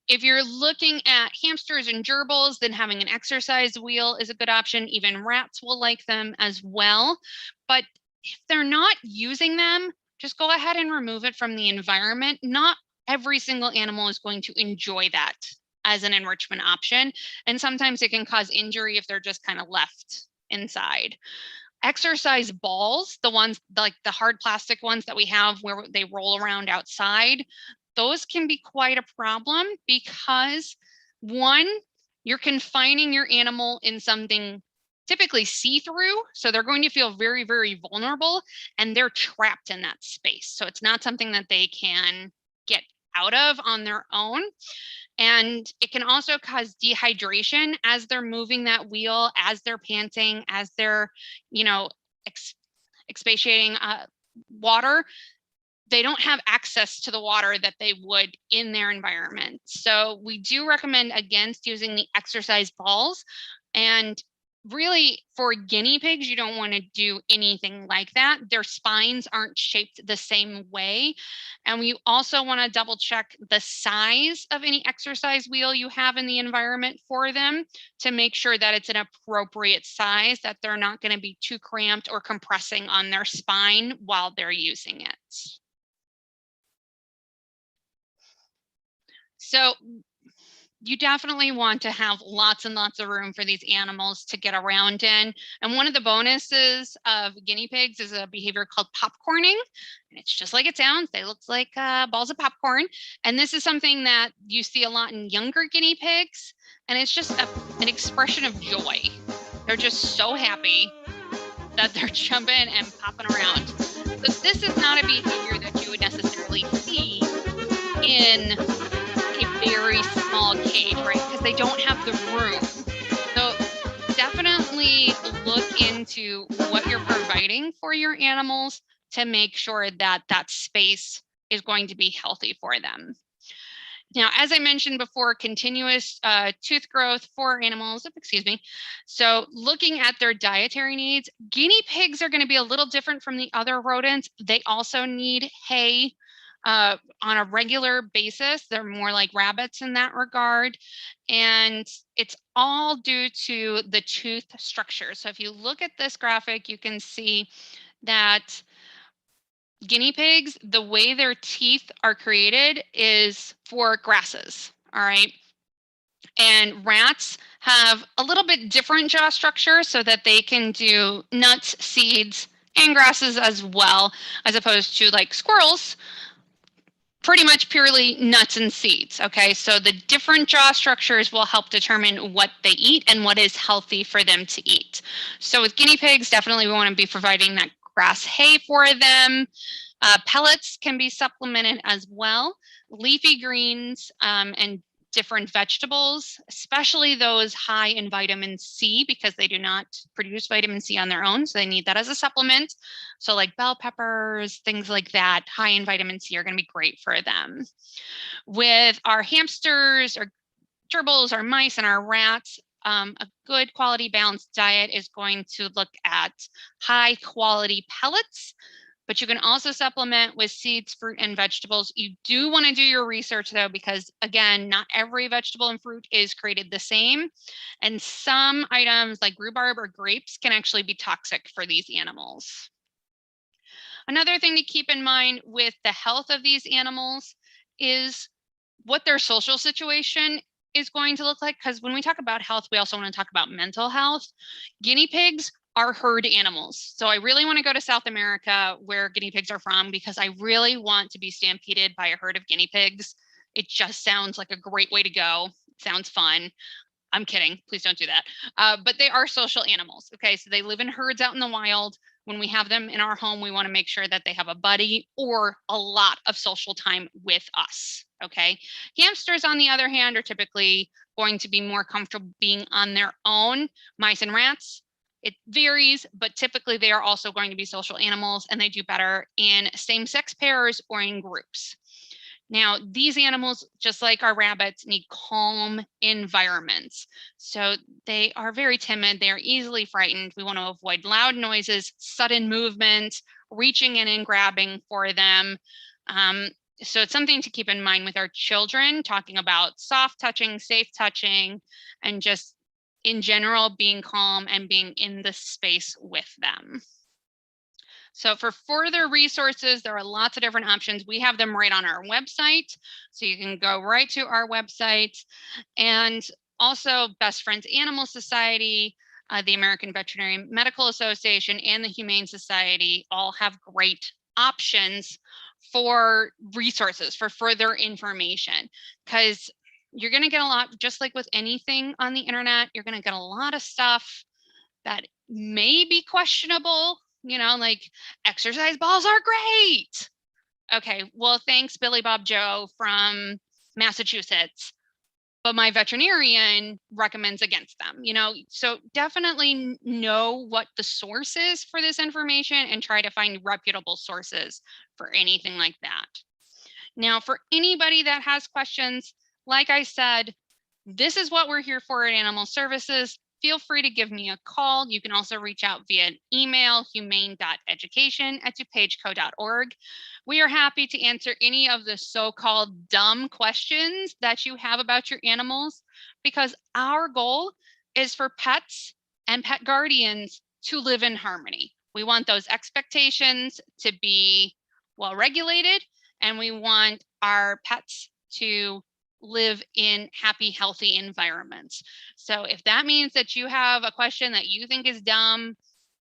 If you're looking at hamsters and gerbils, then having an exercise wheel is a good option. Even rats will like them as well. But if they're not using them, just go ahead and remove it from the environment. Not every single animal is going to enjoy that as an enrichment option. And sometimes it can cause injury if they're just kind of left inside. Exercise balls, the ones like the hard plastic ones that we have where they roll around outside, those can be quite a problem because, one, you're confining your animal in something typically see-through, so they're going to feel very, very vulnerable, and they're trapped in that space. So it's not something that they can get out of on their own. And it can also cause dehydration as they're moving that wheel, as they're panting, as they're, expatiating water. They don't have access to the water that they would in their environment. So we do recommend against using the exercise balls. And really, for guinea pigs, you don't want to do anything like that. Their spines aren't shaped the same way. And we also want to double check the size of any exercise wheel you have in the environment for them to make sure that it's an appropriate size, that they're not going to be too cramped or compressing on their spine while they're using it. So you definitely want to have lots and lots of room for these animals to get around in. And one of the bonuses of guinea pigs is a behavior called popcorning. And it's just like it sounds. They look like balls of popcorn. And this is something that you see a lot in younger guinea pigs. And it's just an expression of joy. They're just so happy that they're jumping and popping around. So this is not a behavior that you would necessarily see in a very small cage, right? Because they don't have the room. So definitely look into what you're providing for your animals to make sure that that space is going to be healthy for them. Now, as I mentioned before, continuous tooth growth for animals, So looking at their dietary needs, guinea pigs are going to be a little different from the other rodents. They also need hay on a regular basis. They're more like rabbits in that regard. And it's all due to the tooth structure. So if you look at this graphic, you can see that guinea pigs, the way their teeth are created is for grasses, all right? And rats have a little bit different jaw structure so that they can do nuts, seeds, and grasses as well, as opposed to like squirrels, pretty much purely nuts and seeds, okay? So the different jaw structures will help determine what they eat and what is healthy for them to eat. So with guinea pigs, definitely we want to be providing that grass hay for them. Pellets can be supplemented as well. Leafy greens and different vegetables, especially those high in vitamin C, because they do not produce vitamin C on their own, so they need that as a supplement. So like bell peppers, things like that, high in vitamin C are going to be great for them. With our hamsters or gerbils, our mice, and our rats, A good quality balanced diet is going to look at high quality pellets, but you can also supplement with seeds, fruit, and vegetables. You do want to do your research though, because again, not every vegetable and fruit is created the same. And some items like rhubarb or grapes can actually be toxic for these animals. Another thing to keep in mind with the health of these animals is what their social situation is going to look like. Because when we talk about health, we also want to talk about mental health. Guinea pigs are herd animals. So I really want to go to South America where guinea pigs are from, because I really want to be stampeded by a herd of guinea pigs. It just sounds like a great way to go. It sounds fun. I'm kidding. Please don't do that. But they are social animals. Okay. So they live in herds out in the wild. When we have them in our home, we want to make sure that they have a buddy or a lot of social time with us. Okay. Hamsters, on the other hand, are typically going to be more comfortable being on their own. Mice and rats, it varies, but typically they are also going to be social animals, and they do better in same-sex pairs or in groups. Now, these animals, just like our rabbits, need calm environments. So they are very timid. They are easily frightened. We want to avoid loud noises, sudden movement, reaching in and grabbing for them. So it's something to keep in mind with our children, talking about soft touching, safe touching, and just in general, being calm and being in the space with them. So for further resources, there are lots of different options. We have them right on our website. So you can go right to our website. And also Best Friends Animal Society, the American Veterinary Medical Association, and the Humane Society all have great options for resources, for further information, because you're going to get a lot, just like with anything on the internet, you're going to get a lot of stuff that may be questionable, like exercise balls are great. Okay, well, thanks, Billy Bob Joe from Massachusetts, but my veterinarian recommends against them, so definitely know what the source is for this information and try to find reputable sources for anything like that. Now, for anybody that has questions, like I said, this is what we're here for at Animal Services. Feel free to give me a call. You can also reach out via email, humane.education@dupageco.org. We are happy to answer any of the so-called dumb questions that you have about your animals, because our goal is for pets and pet guardians to live in harmony. We want those expectations to be well regulated, and we want our pets to live in happy, healthy environments. So if that means that you have a question that you think is dumb,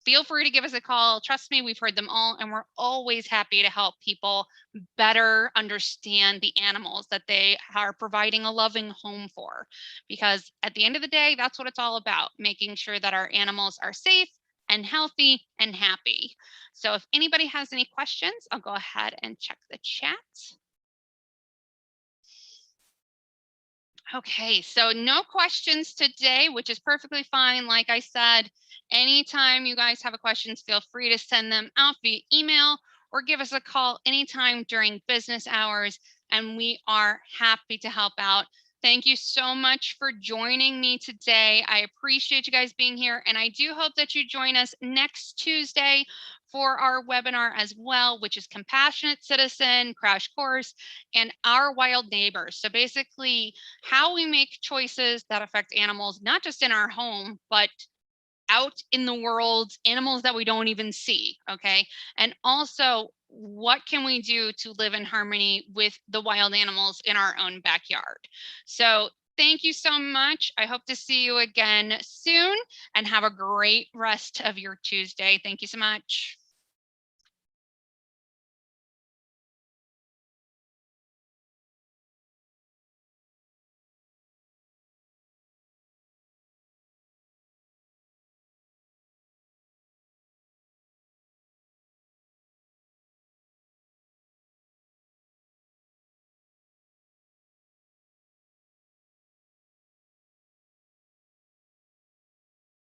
feel free to give us a call. Trust me, we've heard them all, and we're always happy to help people better understand the animals that they are providing a loving home for. Because at the end of the day, that's what it's all about, making sure that our animals are safe and healthy and happy. So if anybody has any questions, I'll go ahead and check the chat. Okay, so no questions today, which is perfectly fine. Like I said, anytime you guys have questions, feel free to send them out via email or give us a call anytime during business hours, and we are happy to help out. Thank you so much for joining me today. I appreciate you guys being here, and I do hope that you join us next Tuesday for our webinar as well, which is Compassionate Citizen Crash Course and Our Wild Neighbors. So basically, how we make choices that affect animals, not just in our home, but out in the world, animals that we don't even see, okay? And also, what can we do to live in harmony with the wild animals in our own backyard? So thank you so much. I hope to see you again soon, and have a great rest of your Tuesday. Thank you so much.